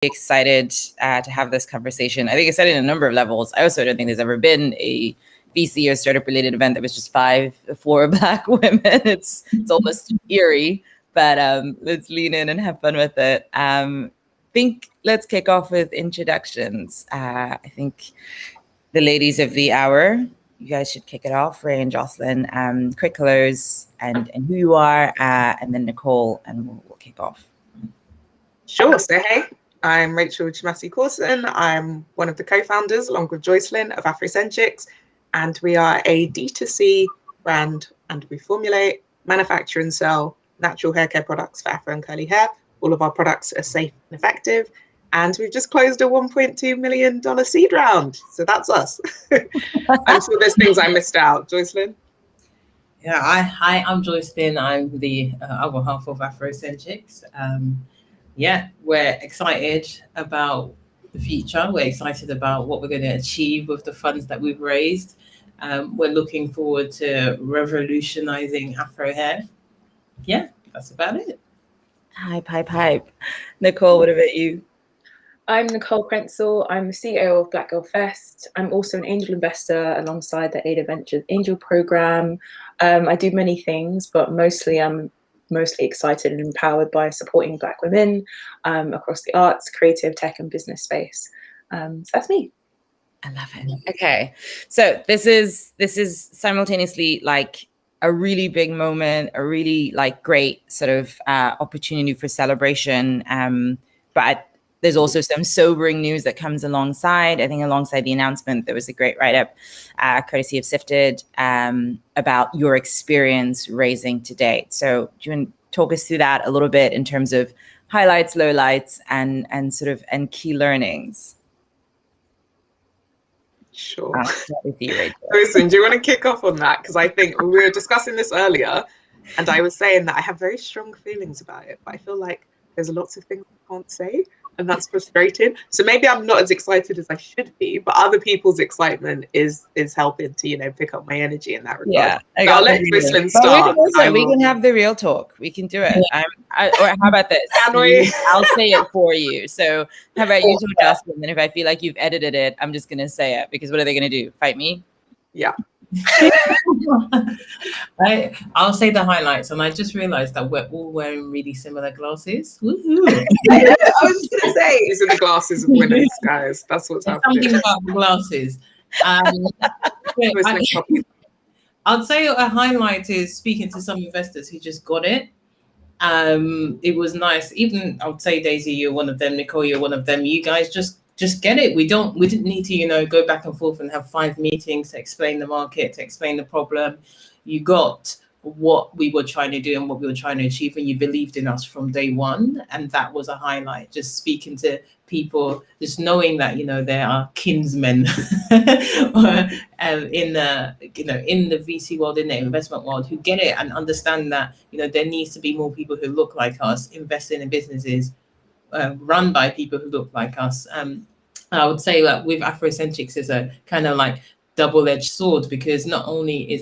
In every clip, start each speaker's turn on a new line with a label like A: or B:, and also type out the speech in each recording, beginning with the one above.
A: excited to have this conversation. I think excited in a number of levels. I also don't think there's ever been a VC or startup related event that was just four Black women. It's almost eerie, but let's lean in and have fun with it. Think let's kick off with introductions. I think the ladies of the hour, you guys should kick it off. Ray and Joycelyn, quick hellos and who you are, and then Nicole, and we'll kick off.
B: Sure. So hey, I'm Rachael and Corson. I'm one of the co-founders, along with Joycelyn, of Afrocenchix, and we are a D2C brand, and we formulate, manufacture, and sell natural hair care products for afro and curly hair. All of our products are safe and effective, and we've just closed a $1.2 million seed round. So that's us. I'm sure there's things I missed out. Joycelyn?
C: Yeah, hi, I'm Joycelyn. I'm the other half of Afrocenchix. Yeah, we're excited about the future. We're excited about what we're going to achieve with the funds that we've raised. We're looking forward to revolutionizing Afro hair. Yeah, that's about it.
A: Hype. Nicole, what about you?
D: I'm Nicole Crentsil. I'm the CEO of Black Girl Fest. I'm also an angel investor alongside the Ada Ventures Angel Program. I do many things, but I'm mostly excited and empowered by supporting Black women across the arts, creative, tech, and business space. So that's me.
A: I love it. Okay, so this is simultaneously like a really big moment, a really like great sort of opportunity for celebration, but there's also some sobering news that comes alongside. I think alongside the announcement, there was a great write-up, courtesy of Sifted, about your experience raising to date. So do you want to talk us through that a little bit in terms of highlights, lowlights, and key learnings?
B: Sure.
A: I'll start with you, Rachel.
B: Listen, do you want to kick off on that? Because I think we were discussing this earlier, and I was saying that I have very strong feelings about it, but I feel like there's lots of things I can't say, and that's frustrating. So maybe I'm not as excited as I should be, but other people's excitement is helping to, pick up my energy in that regard.
A: Yeah,
B: I'll let Joycelyn start.
A: We can have the real talk. We can do it. Or how about this?
B: Can we?
A: I'll say it for you. So how about you, Joycelyn? And if I feel like you've edited it, I'm just going to say it, because what are they going to do? Fight me?
B: Yeah.
C: I'll say the highlights, and I just realized that we're all wearing really similar glasses. Woo-hoo.
B: I was just gonna say, these are the glasses of winners, guys. That's what's happening.
C: Something about the glasses. I'd say a highlight is speaking to some investors who just got it. It was nice. Even I would say, Daisy, you're one of them. Nicole, you're one of them. You guys just get it. We didn't need to, go back and forth and have 5 meetings to explain the market, to explain the problem. You got what we were trying to do and what we were trying to achieve, and you believed in us from day one. And that was a highlight. Just speaking to people, just knowing that, there are kinsmen in the VC world, in the investment world, who get it and understand that, there needs to be more people who look like us, investing in businesses run by people who look like us. I would say that with Afrocenchix is a kind of like double-edged sword, because not only is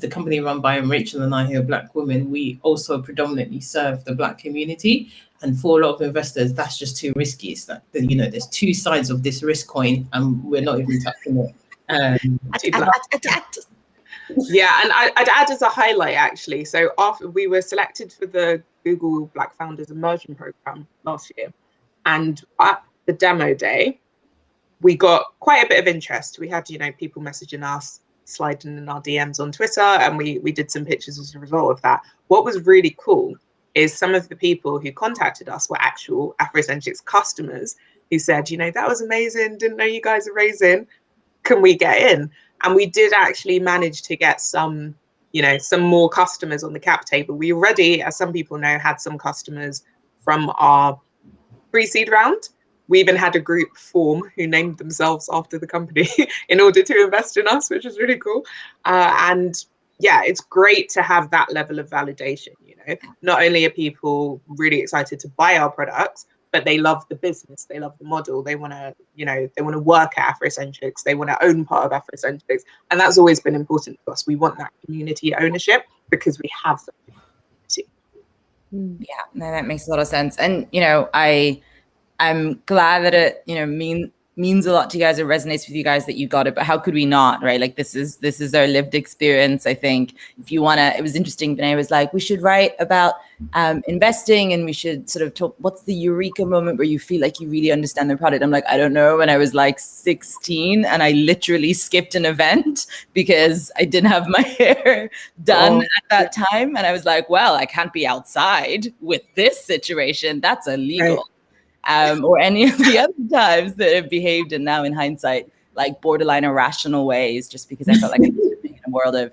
C: the company run by Rachael and I, who are Black women, we also predominantly serve the Black community. And for a lot of investors, that's just too risky. It's that, there's 2 sides of this risk coin, and we're not even touching it.
B: Yeah, and I'd add as a highlight, actually. So after we were selected for the Google Black Founders Immersion Program last year, and at the demo day, we got quite a bit of interest. We had, people messaging us, sliding in our DMs on Twitter, and we did some pitches as a result of that. What was really cool is some of the people who contacted us were actual Afrocenchix customers who said, that was amazing. Didn't know you guys are raising. Can we get in? And we did actually manage to get some more customers on the cap table. We already, as some people know, had some customers from our pre-seed round. We even had a group form who named themselves after the company in order to invest in us, which is really cool. And yeah, it's great to have that level of validation. Not only are people really excited to buy our products, but they love the business, they love the model, they want to, they want to work at Afrocenchix, they want to own part of Afrocenchix, and that's always been important to us. We want that community ownership because we have that community.
A: Yeah, no, that makes a lot of sense. And I I'm glad that it, means a lot to you guys. It resonates with you guys that you got it, but how could we not, right? Like this is our lived experience. I think if you want to, it was interesting. Vinay was like, we should write about investing, and we should sort of talk, what's the eureka moment where you feel like you really understand the product? I'm like, I don't know. When I was like 16 and I literally skipped an event because I didn't have my hair done at that time. And I was like, well, I can't be outside with this situation. That's illegal. Right. Or any of the other times that have behaved, and now in hindsight, like borderline irrational ways, just because I felt like I was living in a world of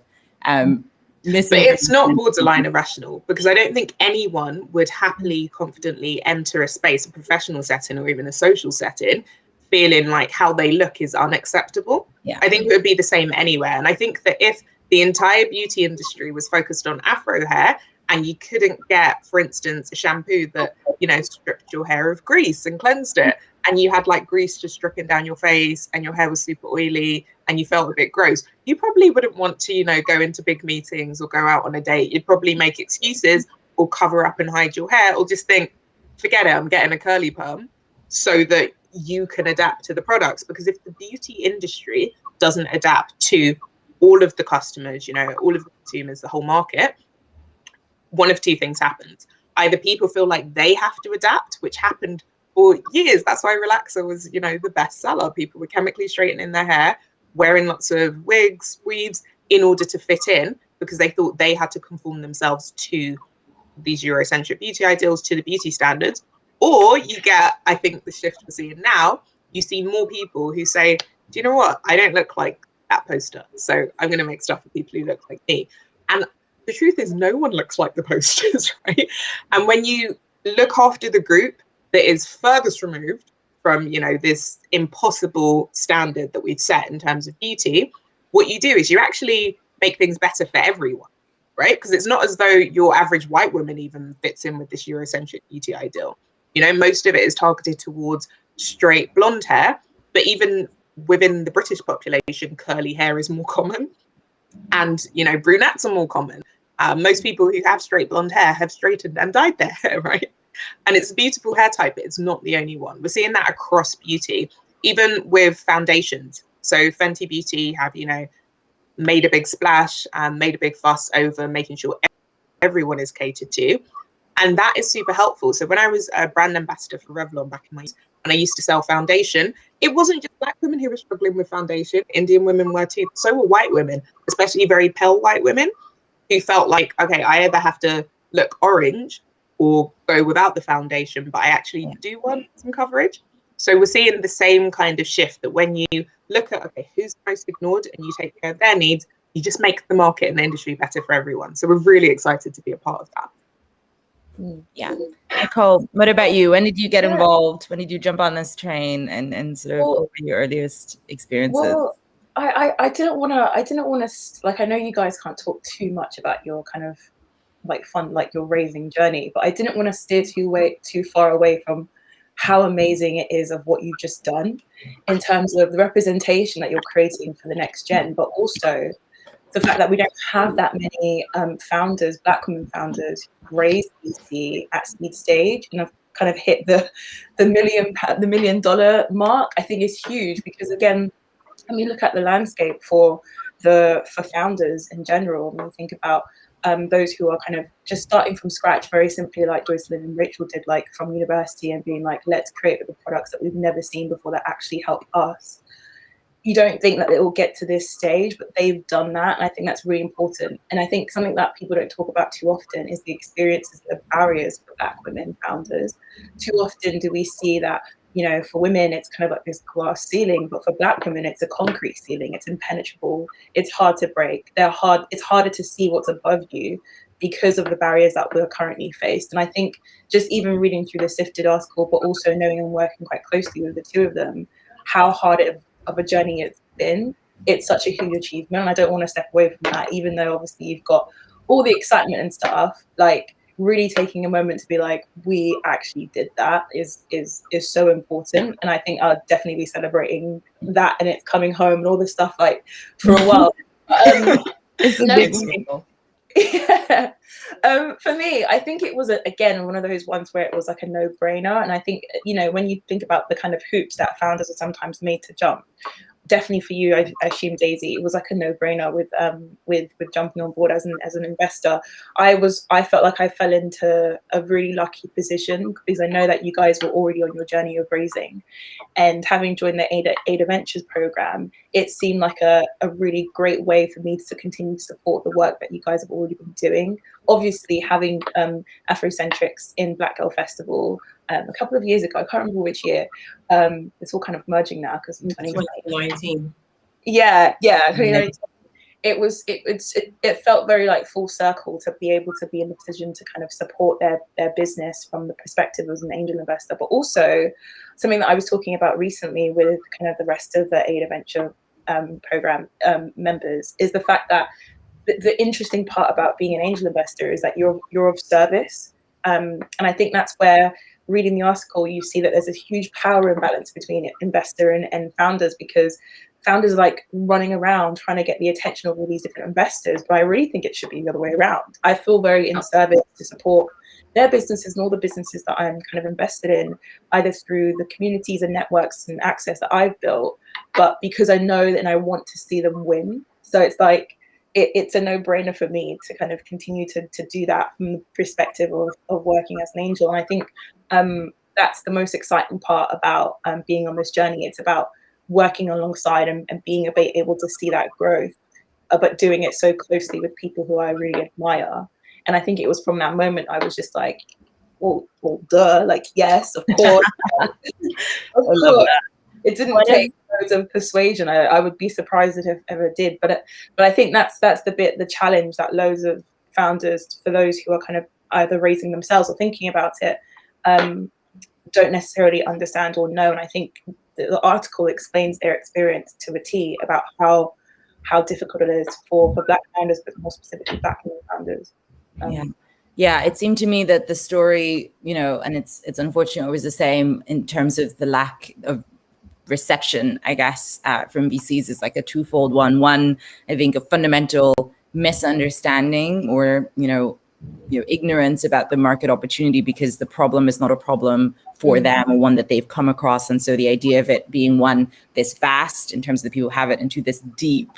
A: missing.
B: But it's not borderline irrational, because I don't think anyone would happily, confidently enter a space, a professional setting or even a social setting, feeling like how they look is unacceptable. Yeah. I think it would be the same anywhere. And I think that if the entire beauty industry was focused on afro hair, and you couldn't get, for instance, a shampoo that, stripped your hair of grease and cleansed it, and you had like grease just dripping down your face and your hair was super oily and you felt a bit gross, you probably wouldn't want to, go into big meetings or go out on a date. You'd probably make excuses or cover up and hide your hair, or just think, forget it, I'm getting a curly perm, so that you can adapt to the products. Because if the beauty industry doesn't adapt to all of the customers, all of the consumers, the whole market, one of two things happens. Either people feel like they have to adapt, which happened for years. That's why Relaxer was, the bestseller. People were chemically straightening their hair, wearing lots of wigs, weaves in order to fit in, because they thought they had to conform themselves to these Eurocentric beauty ideals, to the beauty standards. Or you get, I think the shift we're seeing now, you see more people who say, do you know what? I don't look like that poster, so I'm going to make stuff for people who look like me. And the truth is, no one looks like the posters, right? And when you look after the group that is furthest removed from, this impossible standard that we've set in terms of beauty, what you do is you actually make things better for everyone, right? Because it's not as though your average white woman even fits in with this Eurocentric beauty ideal. Most of it is targeted towards straight blonde hair, but even within the British population, curly hair is more common. And, brunettes are more common. Most people who have straight blonde hair have straightened and dyed their hair, right? And it's a beautiful hair type, but it's not the only one. We're seeing that across beauty, even with foundations. So Fenty Beauty have, made a big splash and made a big fuss over making sure everyone is catered to. And that is super helpful. So when I was a brand ambassador for Revlon back in my, and I used to sell foundation, it wasn't just Black women who were struggling with foundation. Indian women were too. So were white women, especially very pale white women, who felt like, okay, I either have to look orange or go without the foundation, but I actually do want some coverage. So we're seeing the same kind of shift, that when you look at, okay, who's most ignored, and you take care of their needs, you just make the market and the industry better for everyone. So we're really excited to be a part of that.
A: Yeah. Nicole, what about you? When did you get involved? When did you jump on this train, and sort of your earliest experiences?
D: Well, I didn't want to, like, I know you guys can't talk too much about your kind of like fun, like your raising journey, but I didn't want to steer too far away from how amazing it is of what you've just done in terms of the representation that you're creating for the next gen, but also the fact that we don't have that many founders, Black women founders, raised beauty at seed stage and have kind of hit the $1 million mark. I think is huge, because again, when you look at the landscape for founders in general, when you think about those who are kind of just starting from scratch, very simply, like Joycelyn and Rachael did, like from university, and being like, let's create the products that we've never seen before that actually help us. You don't think that it will get to this stage, but they've done that. And I think that's really important. And I think something that people don't talk about too often is the experiences, the barriers for Black women founders. Too often do we see that, for women, it's kind of like this glass ceiling, but for Black women, it's a concrete ceiling. It's impenetrable. It's hard to break. It's harder to see what's above you because of the barriers that we're currently faced. And I think just even reading through the Sifted article, but also knowing and working quite closely with the two of them, how hard of a journey it's been, it's such a huge achievement. And I don't want to step away from that, even though obviously you've got all the excitement and stuff. Like, really taking a moment to be like, we actually did that is so important. And I think I'll definitely be celebrating that, and it's coming home and all this stuff, like, for a while. It's a big Yeah. For me, I think it was, again, one of those ones where it was like a no-brainer. And I think, you know, when you think about the kind of hoops that founders are sometimes made to jump, definitely for you, I assume, Daisy, it was like a no-brainer with jumping on board as an investor. I felt like I fell into a really lucky position because I know that you guys were already on your journey of raising, and having joined the Ada Ventures program, it seemed like a really great way for me to continue to support the work that you guys have already been doing. Obviously, having Afrocenchix in Black Girl Festival a couple of years ago, I can't remember which year. It's all kind of merging now because
C: 2019.
D: Yeah, 2019. It felt very like full circle to be able to be in the position to kind of support their business from the perspective as an angel investor, but also something that I was talking about recently with kind of the rest of the Ada Venture program members is the fact that the interesting part about being an angel investor is that you're of service, and I think that's where, reading the article, you see that there's a huge power imbalance between investor and founders, because founders are like running around trying to get the attention of all these different investors, but I really think it should be the other way around. I feel very in service to support their businesses and all the businesses that I'm kind of invested in, either through the communities and networks and access that I've built, but because I know that and I want to see them win. So it's like, it's a no-brainer for me to kind of continue to do that from the perspective of working as an angel. And I think that's the most exciting part about being on this journey. It's about working alongside and being able to see that growth, but doing it so closely with people who I really admire. And I think it was from that moment I was just like, well duh, like, yes, of course. Of course. It didn't take loads of persuasion. I would be surprised if it ever did. But I think that's the challenge that loads of founders, for those who are kind of either raising themselves or thinking about it, don't necessarily understand or know. And I think the article explains their experience to a T about how difficult it is for Black founders, but more specifically Black women founders.
A: Yeah, it seemed to me that the story, you know, and it's unfortunately always the same in terms of the lack of reception, I guess, from VCs is like a twofold one. One, I think a fundamental misunderstanding or, you know, ignorance about the market opportunity, because the problem is not a problem for them or one that they've come across. And so the idea of it being, one, this vast in terms of the people who have it, and two, this deep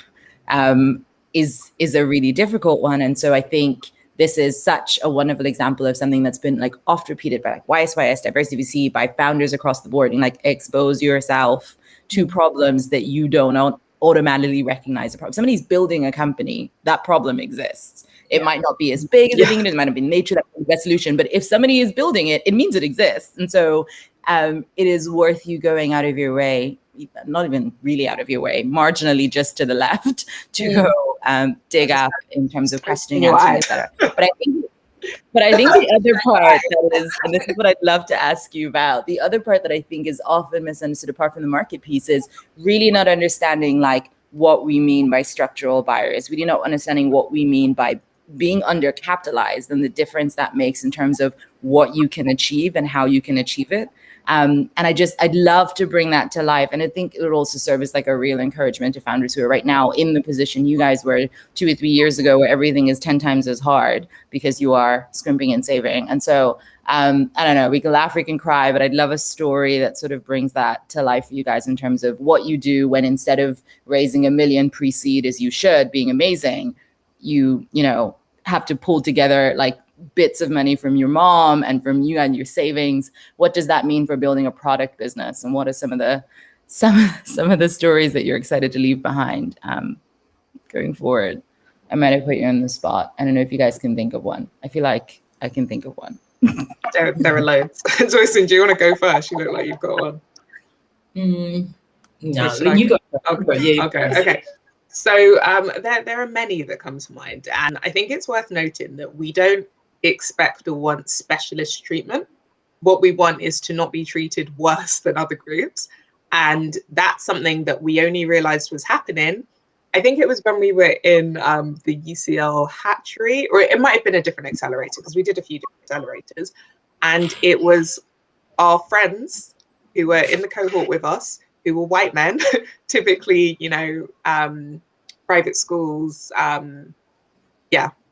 A: is a really difficult one. And so I think this is such a wonderful example of something that's been like oft repeated by like YSYS, Diversity VC, by founders across the board, and like expose yourself to problems that you don't automatically recognize a problem. Somebody's building a company, that problem exists. It might not be as big as they think it is, it might not be nature, that's the best solution, but if somebody is building it, it means it exists. And so it is worth you going out of your way, not even really out of your way, marginally just to the left, to go dig up in terms of questioning, answering, etc. But I think the other part that is, and this is what I'd love to ask you about, the other part that I think is often misunderstood apart from the market piece is really not understanding like what we mean by structural buyers, really not understanding what we mean by being undercapitalized and the difference that makes in terms of what you can achieve and how you can achieve it. And I'd love to bring that to life. And I think it would also serve as like a real encouragement to founders who are right now in the position you guys were 2 or 3 years ago, where everything is 10 times as hard because you are scrimping and saving. And so, I don't know, we can laugh, we can cry, but I'd love a story that sort of brings that to life for you guys in terms of what you do when, instead of raising $1 million pre-seed as you should, being amazing, you know, have to pull together like bits of money from your mom and from you and your savings. What does that mean for building a product business? And what are some of the stories that you're excited to leave behind going forward? I might have put you on the spot. I don't know if you guys can think of one. I feel like I can think of one.
B: There are loads. Joycelyn, do you want to go first? You look like you've got one.
C: No, you go.
B: Okay. So there are many that come to mind, and I think it's worth noting that we don't expect or want specialist treatment. What we want is to not be treated worse than other groups, and that's something that we only realized was happening. I think it was when we were in the UCL hatchery, or it might have been a different accelerator, because we did a few different accelerators, and it was our friends who were in the cohort with us, who were white men, typically, you know, private schools,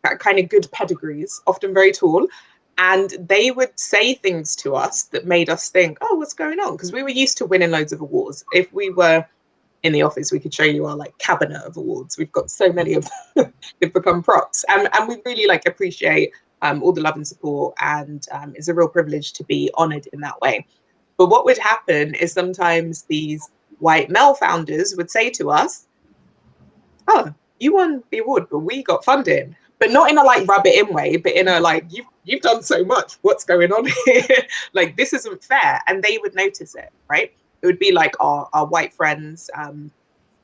B: kind of good pedigrees, often very tall. And they would say things to us that made us think, oh, what's going on? Because we were used to winning loads of awards. If we were in the office, we could show you our like cabinet of awards. We've got so many of them. They've become props. And we really like appreciate all the love and support. And it's a real privilege to be honored in that way. But what would happen is sometimes these white male founders would say to us, oh, you won the award, but we got funding. But not in a like rub it in way, but in a like, you've done so much, what's going on here? Like, this isn't fair. And they would notice it, right? It would be like our white friends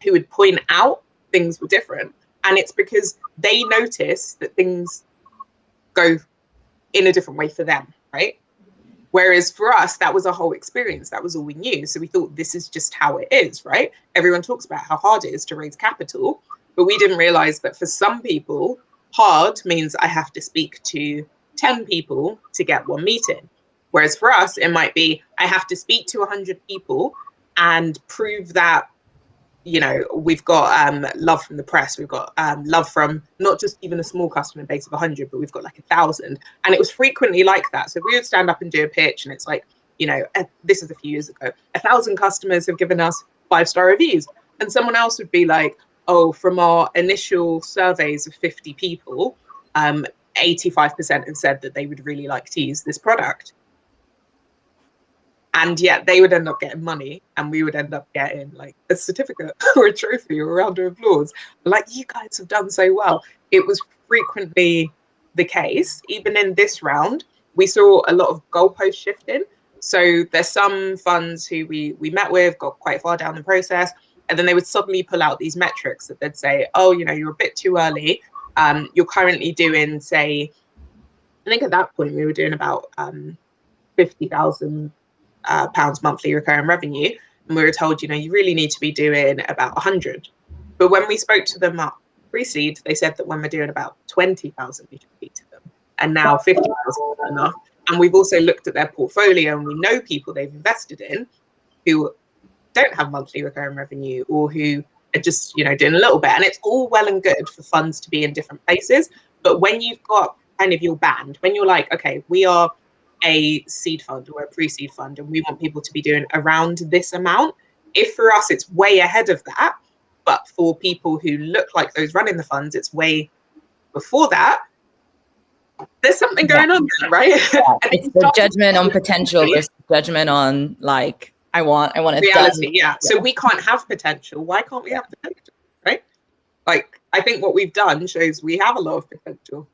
B: who would point out things were different. And it's because they notice that things go in a different way for them, right? Whereas for us, that was a whole experience. That was all we knew. So we thought this is just how it is, right? Everyone talks about how hard it is to raise capital, but we didn't realize that for some people, hard means I have to speak to 10 people to get one meeting. Whereas for us, it might be, I have to speak to 100 people and prove that, you know, we've got love from the press. We've got love from not just even a small customer base of 100, but we've got like 1,000. And it was frequently like that. So we would stand up and do a pitch and it's like, you know, this is a few years ago, 1,000 customers have given us 5-star reviews. And someone else would be like, oh, from our initial surveys of 50 people, 85% have said that they would really like to use this product. And yet they would end up getting money and we would end up getting like a certificate or a trophy or a round of applause. Like, you guys have done so well. It was frequently the case. Even in this round, we saw a lot of goalpost shifting. So there's some funds who we met with, got quite far down the process, and then they would suddenly pull out these metrics that they'd say, oh, you know, you're a bit too early. You're currently doing, say, I think at that point we were doing about 50,000 pounds monthly recurring revenue. And we were told, you know, you really need to be doing about 100. But when we spoke to them at pre-seed, they said that when we're doing about 20,000, we should speak to them. And now 50,000 is enough. And we've also looked at their portfolio and we know people they've invested in who don't have monthly recurring revenue or who are just, you know, doing a little bit. And it's all well and good for funds to be in different places. But when you've got kind of your band, when you're like, okay, we are a seed fund or a pre-seed fund and we want people to be doing around this amount, if for us it's way ahead of that, but for people who look like those running the funds, it's way before that, there's something going on there, right?
A: Yeah. It's the judgment on potential versus judgment on like, I want it
B: reality.
A: done.
B: Yeah. So we can't have potential. Why can't we have potential? Right? Like, I think what we've done shows we have a lot of potential.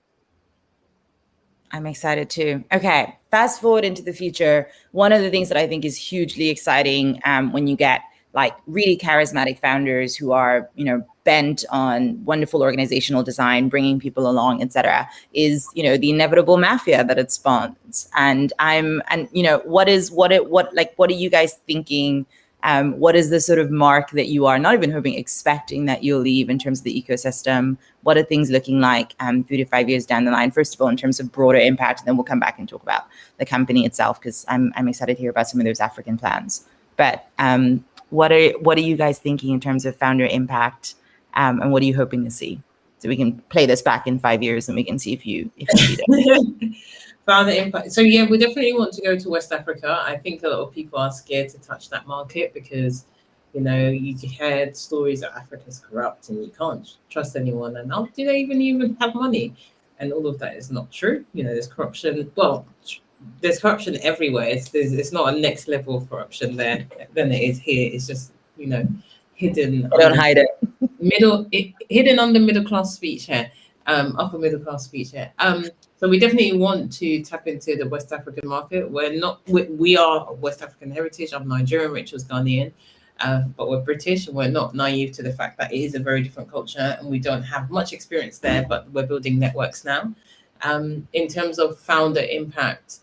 A: I'm excited too. Okay, fast forward into the future. One of the things that I think is hugely exciting when you get like really charismatic founders who are, you know, bent on wonderful organizational design, bringing people along, etc., is, you know, the inevitable mafia that it spawns. And you know, what are you guys thinking? What is the sort of mark that you are not even hoping, expecting that you'll leave in terms of the ecosystem? What are things looking like 3 to 5 years down the line? First of all, in terms of broader impact, and then we'll come back and talk about the company itself, because I'm excited to hear about some of those African plans. But what are you guys thinking in terms of founder impact, and what are you hoping to see? So we can play this back in 5 years and we can see if you need it.
C: Founder impact. So yeah, we definitely want to go to West Africa. I think a lot of people are scared to touch that market because, you know, you heard stories that Africa's corrupt and you can't trust anyone. And how do they even have money? And all of that is not true. You know, there's corruption. Well, there's corruption everywhere. It's not a next level of corruption there than it is here. It's just, you know, hidden.
A: Don't hide it.
C: Hidden under middle class speech here, upper middle class speech here. So we definitely want to tap into the West African market. We are of West African heritage. I'm Nigerian, Rachel's Ghanaian, but we're British and we're not naive to the fact that it is a very different culture and we don't have much experience there, but we're building networks now. In terms of founder impact,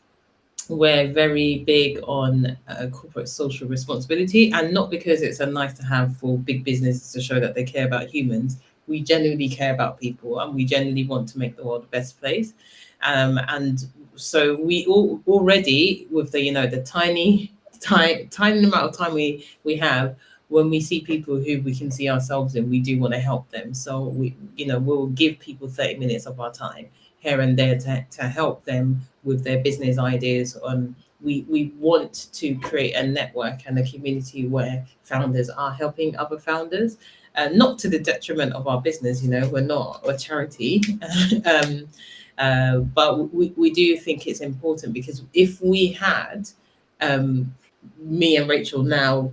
C: we're very big on corporate social responsibility, and not because it's a nice to have for big businesses to show that they care about humans. We genuinely care about people and we genuinely want to make the world the best place. And so we already, with the, you know, the tiny amount of time we have, when we see people who we can see ourselves in, we do want to help them. So we'll give people 30 minutes of our time here and there to help them with their business ideas. We want to create a network and a community where founders are helping other founders, not to the detriment of our business. We're not a charity, but we do think it's important, because if we had me and Rachel now,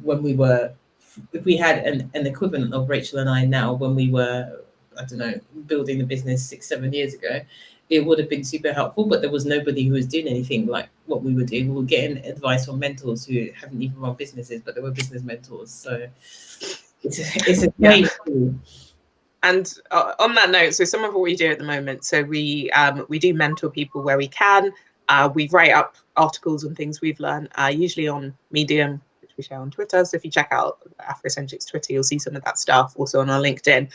C: if we had an equivalent of Rachel and I now when we were, I don't know, building the business 6-7 years ago, it would have been super helpful. But there was nobody who was doing anything like what we were doing. We were getting advice from mentors who haven't even run businesses, but they were business mentors. So it's a great tool.
B: And on that note, so some of what we do at the moment, so we do mentor people where we can. We write up articles and things we've learned, usually on Medium, which we share on Twitter. So if you check out Afrocenchix Twitter, you'll see some of that stuff, also on our LinkedIn.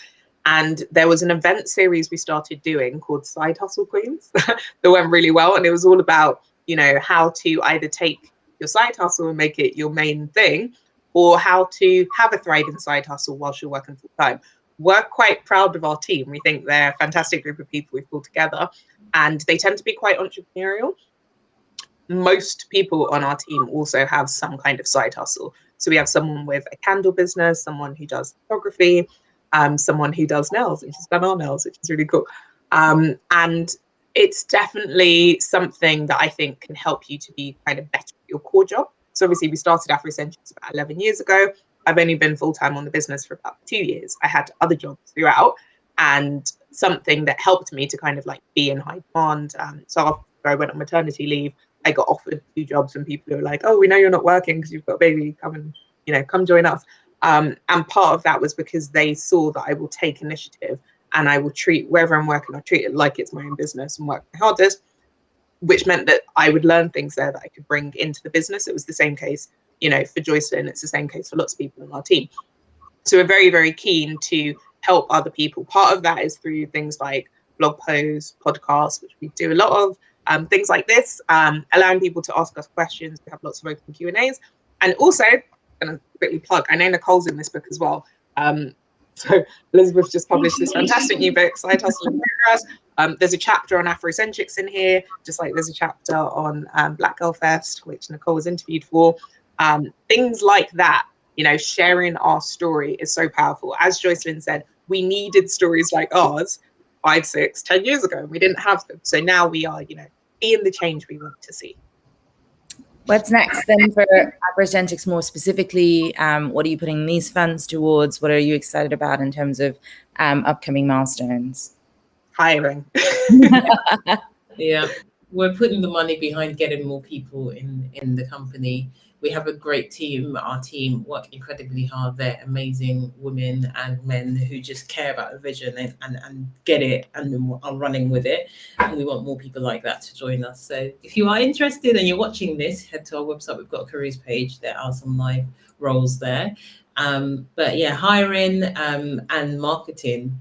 B: And there was an event series we started doing called Side Hustle Queens that went really well. And it was all about, how to either take your side hustle and make it your main thing, or how to have a thriving side hustle whilst you're working full time. We're quite proud of our team. We think they're a fantastic group of people we've pulled together, and they tend to be quite entrepreneurial. Most people on our team also have some kind of side hustle. So we have someone with a candle business, someone who does photography, someone who does nails, which has done our nails, which is really cool. And it's definitely something that I think can help you to be kind of better at your core job. So obviously we started Afrocenchix about 11 years ago. I've only been full-time on the business for about 2 years. I had other jobs throughout, and something that helped me to kind of like be in high demand. So after I went on maternity leave, I got offered 2 jobs, and people were like, "Oh, we know you're not working because you've got a baby. Come join us." And part of that was because they saw that I will take initiative, and I will treat wherever I'm working, I'll treat it like it's my own business and work my hardest, which meant that I would learn things there that I could bring into the business. It was the same case, for Joycelyn. It's the same case for lots of people in our team. So we're very, very keen to help other people. Part of that is through things like blog posts, podcasts, which we do a lot of, things like this, allowing people to ask us questions. We have lots of open Q&As. And also, I'm going to quickly plug, I know Nicole's in this book as well. So Elizabeth just published this fantastic new book, Side Hustle in Progress. There's a chapter on Afrocenchix in here, just like there's a chapter on Black Girl Fest, which Nicole was interviewed for. Things like that, sharing our story is so powerful. As Joycelyn said, we needed stories like ours 5, 6, 10 years ago. We didn't have them. So now we are, being the change we want to see.
A: What's next then for Afrocenchix more specifically? What are you putting these funds towards? What are you excited about in terms of upcoming milestones?
B: Hiring.
C: Yeah, we're putting the money behind getting more people in the company. We have a great team. Our team work incredibly hard. They're amazing women and men who just care about the vision and get it and are running with it. And we want more people like that to join us. So if you are interested and you're watching this, head to our website. We've got a careers page. There are some live roles there. But yeah, hiring and marketing,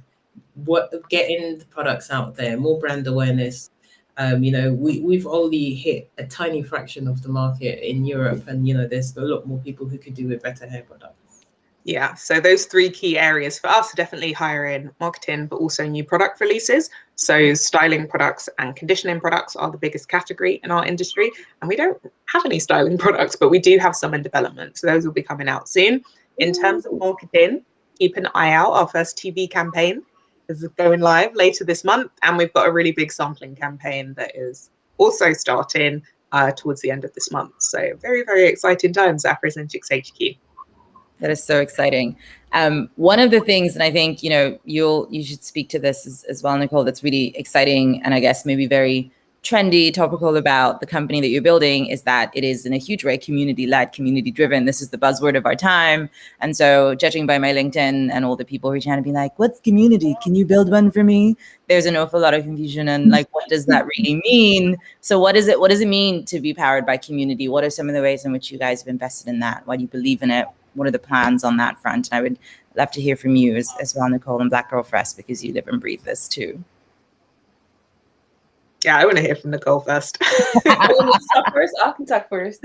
C: getting the products out there, more brand awareness. We've only hit a tiny fraction of the market in Europe, and there's a lot more people who could do with better hair products.
B: Yeah, so those 3 key areas for us are definitely hiring, marketing, but also new product releases. So styling products and conditioning products are the biggest category in our industry, and we don't have any styling products, but we do have some in development. So those will be coming out soon. In terms of marketing, keep an eye out. Our first TV campaign is going live later this month, and we've got a really big sampling campaign that is also starting towards the end of this month. So very, very exciting times at Afrocenchix HQ.
A: That is so exciting. One of the things, and I think you should speak to this as well, Nicole, that's really exciting and I guess maybe very trendy, topical about the company that you're building, is that it is in a huge way community-led, community-driven. This is the buzzword of our time. And so judging by my LinkedIn and all the people who are trying to be like, what's community? Can you build one for me? There's an awful lot of confusion and like, what does that really mean? So what does it mean to be powered by community? What are some of the ways in which you guys have invested in that? Why do you believe in it? What are the plans on that front? And I would love to hear from you as well, Nicole, and Black Girl Fest, because you live and breathe this too.
B: Yeah, I want to hear from Nicole first.
D: I can talk first.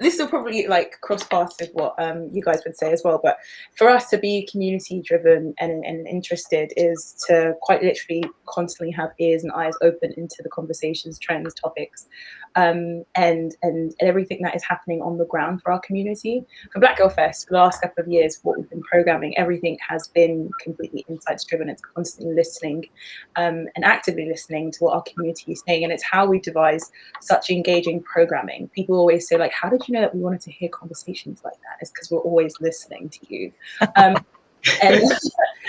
D: This will probably like cross paths with what you guys would say as well. But for us to be community driven and interested is to quite literally constantly have ears and eyes open into the conversations, trends, topics, and everything that is happening on the ground for our community. For Black Girl Fest, for the last couple of years, what we've been programming, everything has been completely insights driven. It's constantly listening and actively listening to what our community is saying. And it's how we devise such engaging programming. People always say, like, how did you know that we wanted to hear conversations like that? It's because we're always listening to you.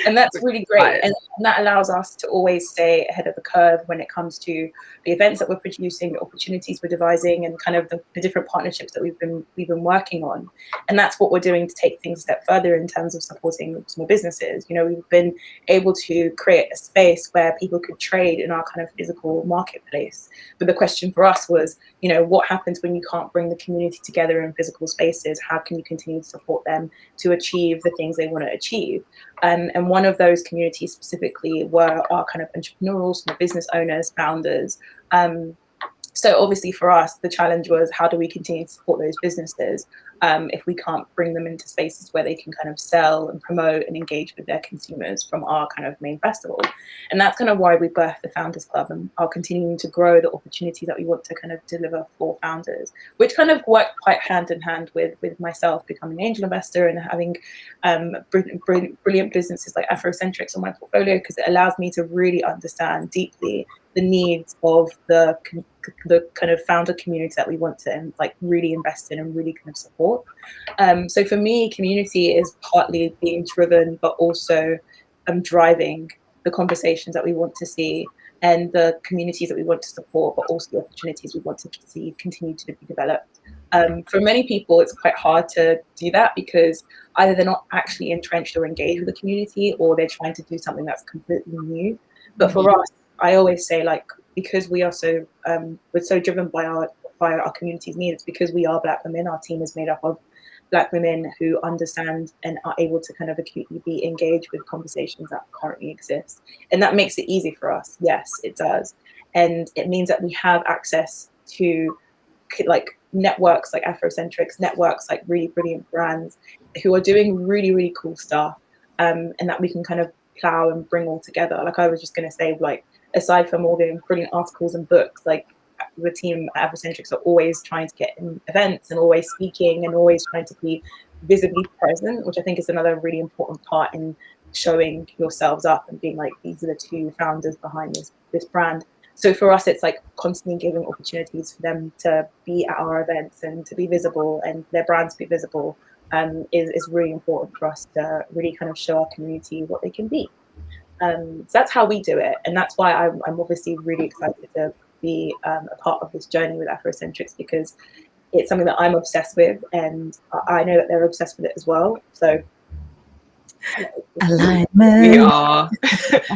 D: And that's really great. And that allows us to always stay ahead of the curve when it comes to the events that we're producing, the opportunities we're devising, and kind of the different partnerships that we've been working on. And that's what we're doing to take things a step further in terms of supporting small businesses. You know, we've been able to create a space where people could trade in our kind of physical marketplace. But the question for us was, you know, what happens when you can't bring the community together in physical spaces? How can you continue to support them to achieve the things they want to achieve? And one of those communities specifically were our kind of entrepreneurial small business owners, founders. So obviously for us, the challenge was, how do we continue to support those businesses if we can't bring them into spaces where they can kind of sell and promote and engage with their consumers from our kind of main festival? And that's kind of why we birthed the Founders Club and are continuing to grow the opportunities that we want to kind of deliver for founders, which kind of worked quite hand in hand with myself becoming an angel investor and having brilliant businesses like Afrocenchix on my portfolio, because it allows me to really understand deeply the needs of the kind of founder community that we want to like really invest in and really kind of support. So for me, community is partly being driven, but also driving the conversations that we want to see and the communities that we want to support, but also the opportunities we want to see continue to be developed. For many people, it's quite hard to do that because either they're not actually entrenched or engaged with the community, or they're trying to do something that's completely new. But for us, I always say, like, because we are so we're so driven by our community's needs, because we are Black women, our team is made up of Black women who understand and are able to kind of acutely be engaged with conversations that currently exist. And that makes it easy for us. Yes, it does. And it means that we have access to like networks like Afrocenchix, networks like really brilliant brands who are doing really, really cool stuff, and that we can kind of plow and bring all together. Like I was just going to say, like, aside from all the brilliant articles and books, like the team at Afrocenchix are always trying to get in events and always speaking and always trying to be visibly present, which I think is another really important part in showing yourselves up and being like, these are the two founders behind this brand. So for us, it's like constantly giving opportunities for them to be at our events and to be visible and their brands be visible is really important for us to really kind of show our community what they can be. So that's how we do it. And that's why I'm obviously really excited to be a part of this journey with Afrocenchix, because it's something that I'm obsessed with, and I know that they're obsessed with it as well. So
A: alignment.
B: We are.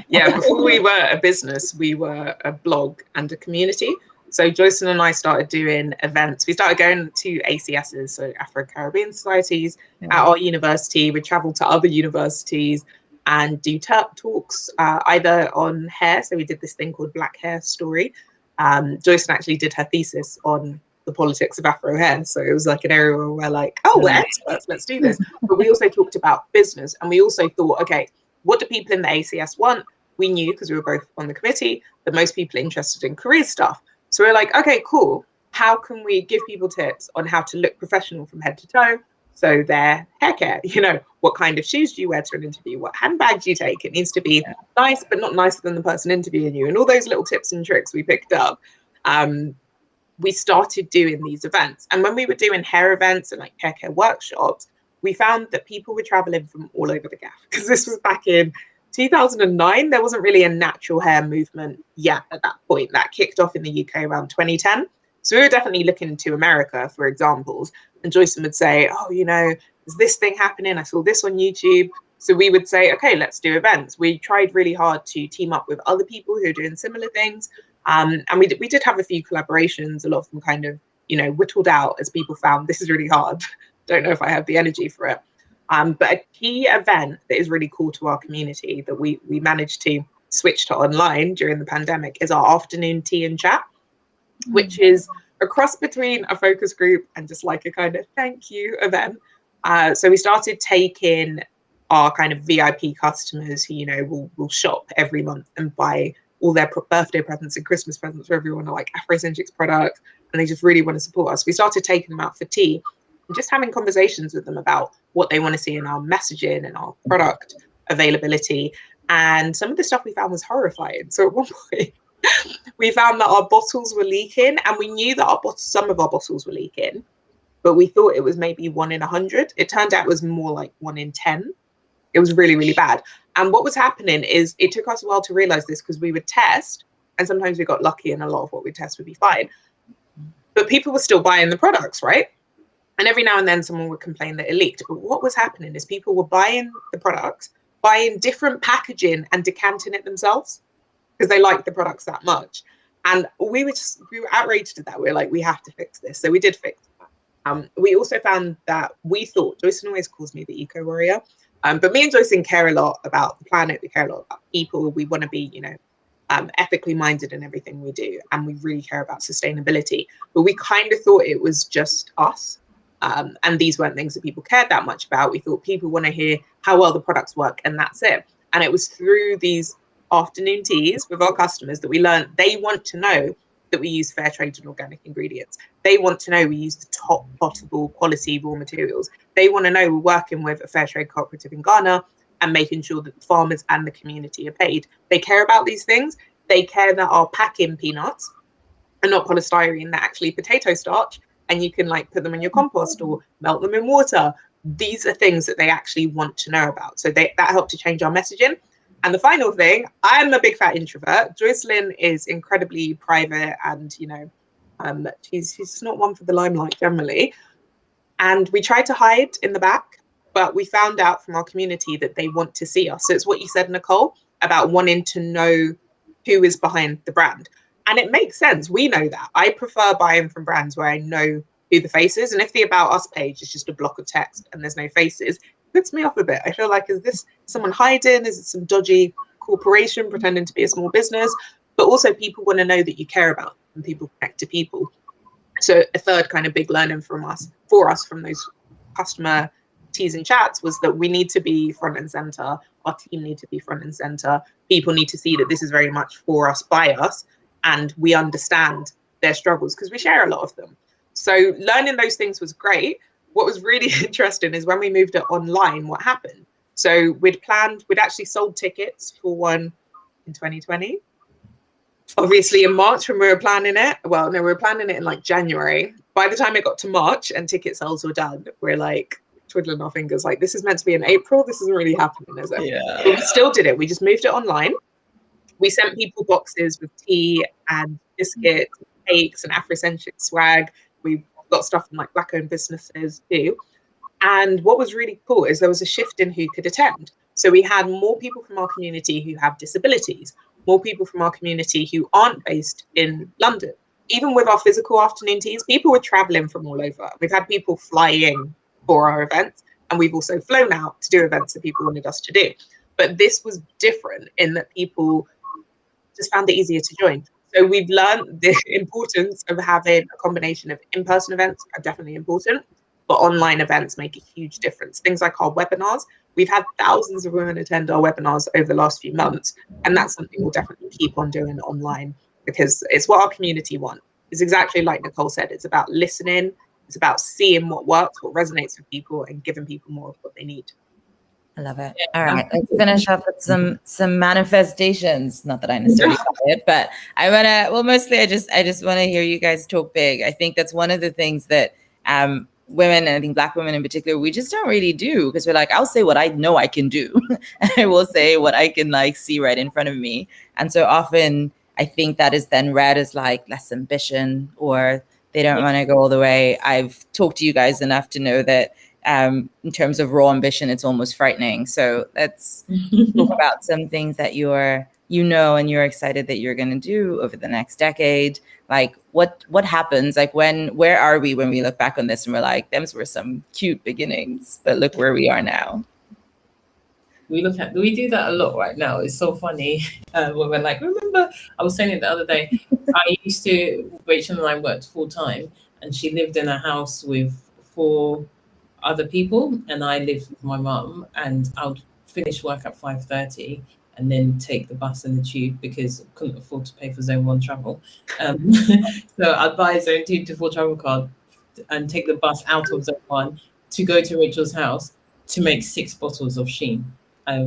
B: Yeah, before we were a business, we were a blog and a community. So Joycelyn and I started doing events. We started going to ACSs, so Afro-Caribbean societies, at our university. We traveled to other universities and do talks either on hair. So we did this thing called Black Hair Story. Joycelyn actually did her thesis on the politics of Afro hair. So it was like an area where we're like, oh, we're experts, let's do this. But we also talked about business, and we also thought, okay, what do people in the ACS want? We knew, because we were both on the committee, that most people are interested in career stuff. So we're like, okay, cool. How can we give people tips on how to look professional from head to toe? So their hair care, you know, what kind of shoes do you wear to an interview? What handbag do you take? It needs to be nice, but not nicer than the person interviewing you. And all those little tips and tricks we picked up. We started doing these events. And when we were doing hair events and like hair care workshops, we found that people were traveling from all over the gaff, because this was back in 2009. There wasn't really a natural hair movement yet at that point. That kicked off in the UK around 2010. So we were definitely looking to America for examples. And Joycelyn would say, oh, you know, there's this thing happening. I saw this on YouTube. So we would say, okay, let's do events. We tried really hard to team up with other people who are doing similar things. And we did have a few collaborations, a lot of them kind of, you know, whittled out as people found this is really hard. Don't know if I have the energy for it. But a key event that is really cool to our community that we managed to switched to online during the pandemic is our afternoon tea and chat, which is a cross between a focus group and just like a kind of thank you event. So we started taking our kind of VIP customers who, you know, will shop every month and buy all their birthday presents and Christmas presents for everyone, like Afrocenchix products, and they just really want to support us. We started taking them out for tea and just having conversations with them about what they want to see in our messaging and our product availability. And some of the stuff we found was horrifying. So at one point, we found that our bottles were leaking, and we knew that some of our bottles were leaking, but we thought it was maybe 1 in 100. It turned out it was more like 1 in 10. It was really, really bad. And what was happening is it took us a while to realize this, because we would test and sometimes we got lucky and a lot of what we test would be fine. But people were still buying the products, right? And every now and then someone would complain that it leaked. But what was happening is people were buying the products, buying different packaging and decanting it themselves because they liked the products that much. And we were outraged at that. We were like, we have to fix this. So we did fix that. We also found that we thought, Joycelyn always calls me the eco warrior. But me and Joycelyn care a lot about the planet. We care a lot about people. We want to be, you know, ethically minded in everything we do. And we really care about sustainability. But we kind of thought it was just us. And these weren't things that people cared that much about. We thought people want to hear how well the products work, and that's it. And it was through these afternoon teas with our customers that we learned they want to know that we use fair trade and organic ingredients. They want to know we use the top possible quality raw materials. They want to know we're working with a fair trade cooperative in Ghana and making sure that the farmers and the community are paid. They care about these things. They care that our packing peanuts are not polystyrene, they're actually potato starch, and you can like put them in your compost or melt them in water. These are things that they actually want to know about. So that helped to change our messaging. And the final thing, I'm a big fat introvert. Joycelyn is incredibly private, and you know, she's just not one for the limelight generally. And we tried to hide in the back, but we found out from our community that they want to see us. So it's what you said, Nicole, about wanting to know who is behind the brand. And it makes sense. We know that. I prefer buying from brands where I know who the face is. And if the About Us page is just a block of text and there's no faces, puts me off a bit. I feel like, is this someone hiding? Is it some dodgy corporation pretending to be a small business? But also people want to know that you care about them, and people connect to people. So a third kind of big learning for us from those customer teas and chats was that we need to be front and center. Our team need to be front and center. People need to see that this is very much for us, by us, and we understand their struggles because we share a lot of them. So learning those things was great. What was really interesting is when we moved it online, what happened? So we'd actually sold tickets for one in 2020. Obviously in March when we were planning it, well, no, we were planning it in like January. By the time it got to March and ticket sales were done, we're like twiddling our fingers, like this is meant to be in April. This isn't really happening, is it?
C: Yeah.
B: But we still did it. We just moved it online. We sent people boxes with tea and biscuits, cakes and Afrocenchix swag. We got stuff from like Black-owned businesses too. And what was really cool is there was a shift in who could attend. So we had more people from our community who have disabilities, more people from our community who aren't based in London. Even with our physical afternoon teas, people were traveling from all over. We've had people fly in for our events, and we've also flown out to do events that people wanted us to do. But this was different in that people just found it easier to join. So we've learned the importance of having a combination of in-person events are definitely important, but online events make a huge difference. Things like our webinars, we've had thousands of women attend our webinars over the last few months, and that's something we'll definitely keep on doing online because it's what our community want. It's exactly like Nicole said, it's about listening, it's about seeing what works, what resonates with people, and giving people more of what they need.
A: I love it. All right, let's finish up with some manifestations. Not that I necessarily got it, but I wanna. Well, mostly I just want to hear you guys talk big. I think that's one of the things that women, and I think Black women in particular, we just don't really do because we're like, I'll say what I know I can do, and I will say what I can like see right in front of me. And so often, I think that is then read as like less ambition, or they don't want to go all the way. I've talked to you guys enough to know that. In terms of raw ambition, it's almost frightening. So let's talk about some things that you're excited that you're going to do over the next decade. Like what happens? Like where are we when we look back on this and we're like, them's were some cute beginnings, but look where we are now.
C: we do that a lot right now. It's so funny when we're like, remember, I was saying it the other day. Rachel and I worked full time, and she lived in a house with 4 other people, and I lived with my mum, and I would finish work at 5:30 and then take the bus and the tube because I couldn't afford to pay for Zone 1 travel. So I'd buy a Zone 2 to 4 travel card and take the bus out of Zone 1 to go to Rachel's house to make 6 bottles of Sheen,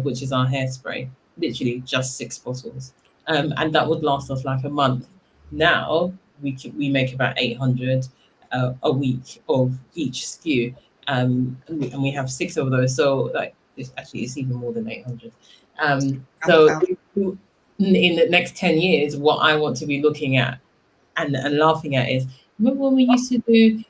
C: which is our hairspray. Literally just 6 bottles. And that would last us like a month. Now we make about 800 a week of each SKU. And we have 6 of those. So like it's even more than 800. So in the next 10 years, what I want to be looking at and laughing at is, remember when we used to do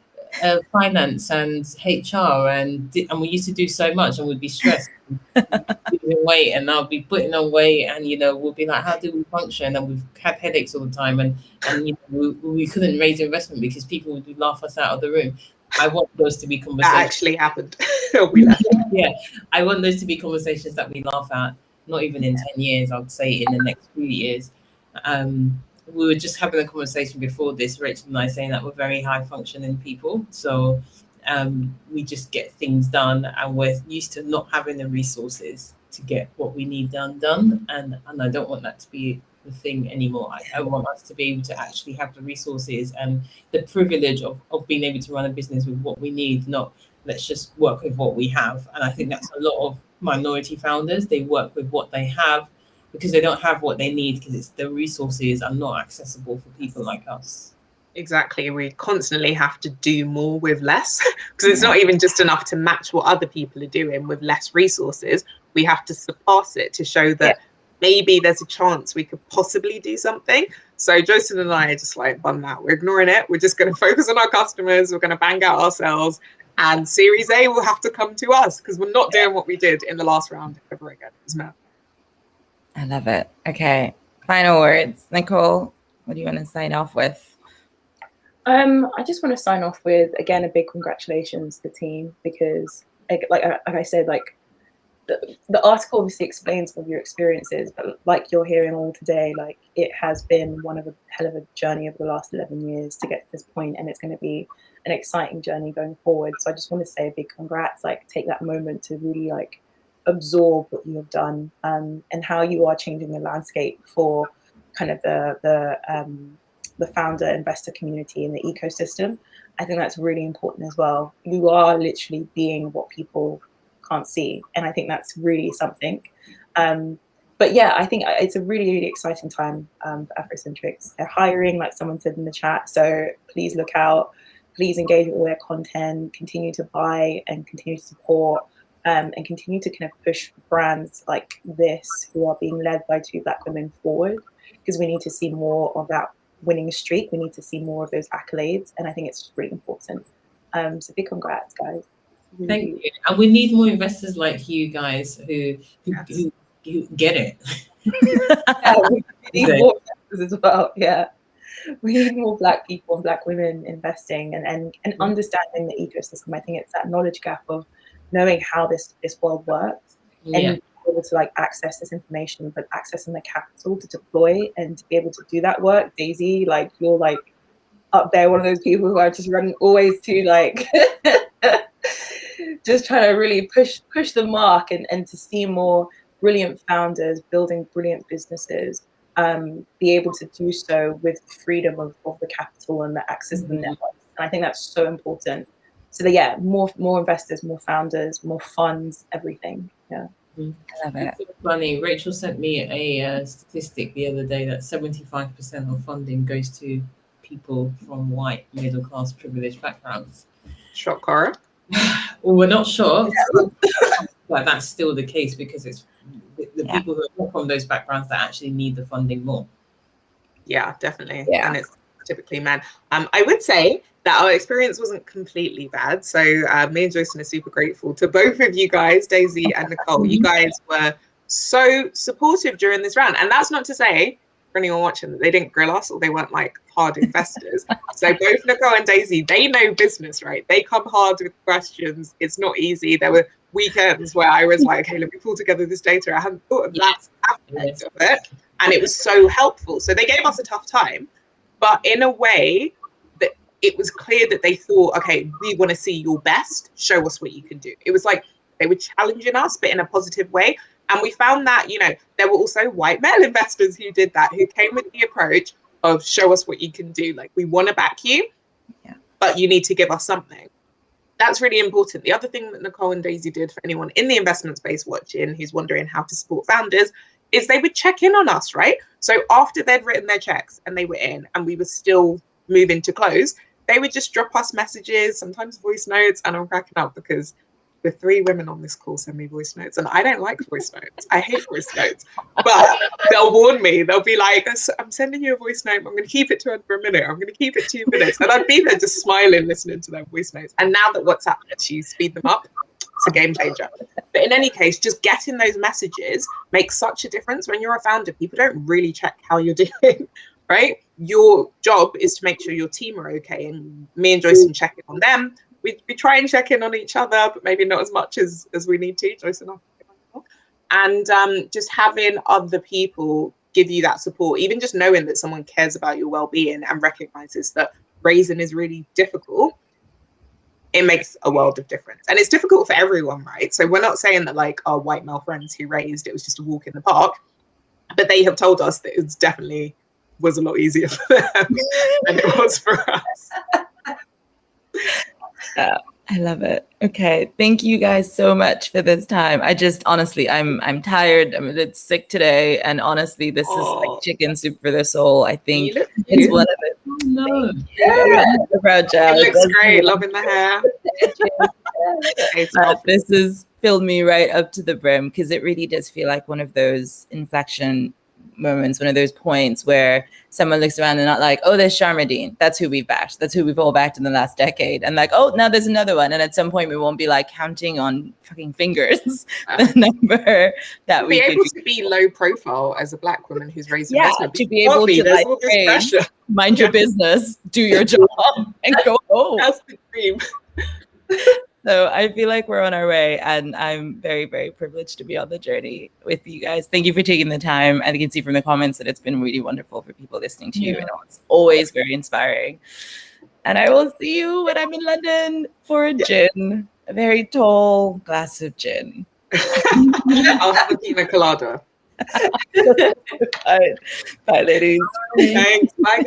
C: finance and HR and we used to do so much and we'd be stressed losing weight, and I'll be putting on weight, and we'll be like, how do we function? And we've had headaches all the time, and we couldn't raise investment because people would laugh us out of the room. I want those to be conversations.
B: That actually happened. We left.
C: Yeah, I want those to be conversations that we laugh at. Not even in 10 years, I would say in the next few years. We were just having a conversation before this, Rachel and I, saying that we're very high functioning people. So we just get things done, and we're used to not having the resources to get what we need done. And I don't want that to be the thing anymore. I want us to be able to actually have the resources and the privilege of being able to run a business with what we need, not let's just work with what we have. And I think that's a lot of minority founders. They work with what they have because they don't have what they need, because the resources are not accessible for people like us.
B: Exactly. We constantly have to do more with less, because it's not even just enough to match what other people are doing with less resources. We have to surpass it to show that maybe there's a chance we could possibly do something. So Joycelyn and I are just like, bun that. We're ignoring it. We're just going to focus on our customers. We're going to bang out ourselves. And Series A will have to come to us, because we're not doing what we did in the last round ever again. It was mad.
A: I love it. Okay. Final words. Nicole, what do you want to sign off with?
D: I just want to sign off with, again, a big congratulations to the team, because like I said, like the article obviously explains some of your experiences, but like you're hearing all today, like it has been one of a hell of a journey over the last 11 years to get to this point, and it's going to be an exciting journey going forward. So I just want to say a big congrats, like take that moment to really like absorb what you have done, and how you are changing the landscape for kind of the founder investor community and the ecosystem. I think that's really important as well. You are literally being what people can't see, and I think that's really something. But yeah, I think it's a really, really exciting time for Afrocenchix. They're hiring, like someone said in the chat, so please look out, please engage with all their content, continue to buy and continue to support, and continue to kind of push brands like this who are being led by 2 Black women forward, because we need to see more of that winning streak. We need to see more of those accolades, and I think it's just really important. So big congrats, guys. Really.
C: Thank you. And we need more investors like you guys who get it.
D: Yeah, we need more investors as well. Yeah, we need more Black people and Black women investing and understanding the ecosystem. I think it's that knowledge gap of knowing how this world works, and being able to like access this information, but accessing the capital to deploy and to be able to do that work. Daisy, like you're like up there, one of those people who are just running always to like just trying to really push the mark, and to see more brilliant founders building brilliant businesses be able to do so with the freedom of the capital and the access to the networks. And I think that's so important. So yeah, more investors, more founders, more funds, everything. Yeah.
A: I love it.
C: It's so funny. Rachel sent me a statistic the other day that 75% of funding goes to people from white, middle class, privileged backgrounds.
B: Shock horror.
C: Well, we're not sure, but that's still the case, because it's the people who are not from those backgrounds that actually need the funding more.
B: Yeah, definitely.
A: Yeah.
B: And it's typically men. I would say that our experience wasn't completely bad. So me and Joycelyn are super grateful to both of you guys, Daisy and Nicole. You guys were so supportive during this round. And that's not to say, for anyone watching, that they didn't grill us or they weren't like hard investors. So both Nicole and Daisy, they know business, right? They come hard with questions. It's not easy. There were weekends where I was like, okay, let me pull together this data. I hadn't thought of that aspect of it. And it was so helpful. So they gave us a tough time, but in a way that it was clear that they thought, okay, we want to see your best. Show us what you can do. It was like they were challenging us, but in a positive way. And we found that, you know, there were also white male investors who did that, who came with the approach of show us what you can do. Like, we want to back you, but you need to give us something. That's really important. The other thing that Nicole and Daisy did for anyone in the investment space watching who's wondering how to support founders is they would check in on us, right? So after they'd written their checks and they were in and we were still moving to close, they would just drop us messages, sometimes voice notes. And I'm cracking up because the 3 women on this call send me voice notes, and I don't like voice notes. I hate voice notes, but they'll warn me. They'll be like, I'm sending you a voice note. I'm going to keep it to under a minute. I'm going to keep it 2 minutes. And I'd be there just smiling, listening to their voice notes. And now that WhatsApp lets you speed them up, it's a game changer. But in any case, just getting those messages makes such a difference. When you're a founder, people don't really check how you're doing, right? Your job is to make sure your team are okay. And me and Joycelyn check in on them. We try and check in on each other, but maybe not as much as we need to. Joycelyn, and just having other people give you that support, even just knowing that someone cares about your well-being and recognizes that raising is really difficult, it makes a world of difference. And it's difficult for everyone, right? So we're not saying that like our white male friends who raised, it was just a walk in the park, but they have told us that it's definitely was a lot easier for them than it was for us.
A: I love it. Okay. Thank you guys so much for this time. I just, honestly, I'm tired. I'm a bit sick today. And honestly, this is like chicken soup for the soul. I think it's one of it.
C: No.
B: It looks great. Loving the hair.
A: This has filled me right up to the brim, because it really does feel like one of those inflection moments, one of those points where someone looks around and not like, oh, there's Sharmadine. That's who we've backed. That's who we've all backed in the last decade. And like, oh, now there's another one. And at some point we won't be like counting on fucking fingers the number that we
B: be
A: could
B: able to be low profile as a Black woman who's raised investment.
A: To be able to like, hey, mind your business, do your job, and go home.
B: That's the dream.
A: So I feel like we're on our way, and I'm very, very privileged to be on the journey with you guys. Thank you for taking the time. I can see from the comments that it's been really wonderful for people listening to you. And it's always very inspiring. And I will see you when I'm in London for a gin, a very tall glass of gin.
B: I'll have a pina colada.
A: Bye, ladies.
B: Thanks. Bye, guys.